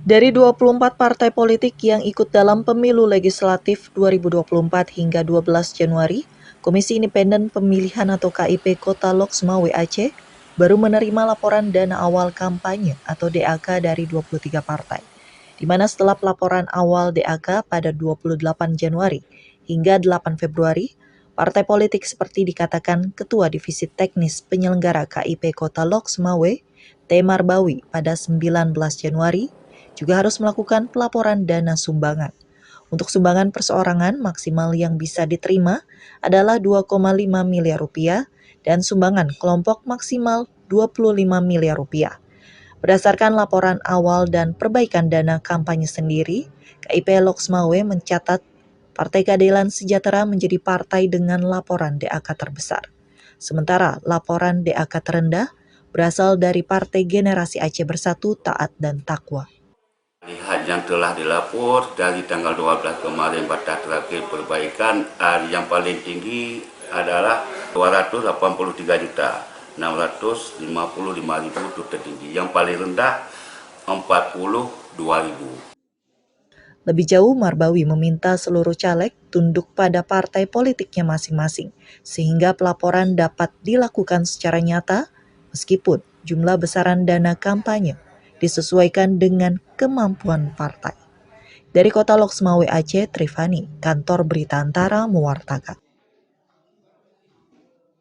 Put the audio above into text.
Dari 24 partai politik yang ikut dalam pemilu legislatif 2024 hingga 12 Januari, Komisi Independen Pemilihan atau KIP Kota Lok Sumawe Aceh baru menerima laporan dana awal kampanye atau DAK dari 23 partai, di mana setelah pelaporan awal DAK pada 28 Januari hingga 8 Februari, partai politik seperti dikatakan Ketua Divisi Teknis Penyelenggara KIP Kota Lok Sumawe, T. Marbawi pada 19 Januari, juga harus melakukan pelaporan dana sumbangan. Untuk sumbangan perseorangan maksimal yang bisa diterima adalah 2,5 miliar rupiah dan sumbangan kelompok maksimal 25 miliar rupiah. Berdasarkan laporan awal dan perbaikan dana kampanye sendiri, KIP Lok Sumawe mencatat Partai Keadilan Sejahtera menjadi partai dengan laporan DAK terbesar. Sementara laporan DAK terendah berasal dari Partai Generasi Aceh Bersatu, Taat dan Takwa. Lihat yang telah dilapor dari tanggal 12 kemarin batas terakhir perbaikan, yang paling tinggi adalah 283 juta 655 ribu itu tertinggi, yang paling rendah 42 ribu. Lebih jauh, Marbawi meminta seluruh caleg tunduk pada partai politiknya masing-masing, sehingga pelaporan dapat dilakukan secara nyata meskipun jumlah besaran dana kampanye disesuaikan dengan kemampuan partai. Dari Kota Lok Sumawe Aceh, Trifani, Kantor Berita Antara mewartakan.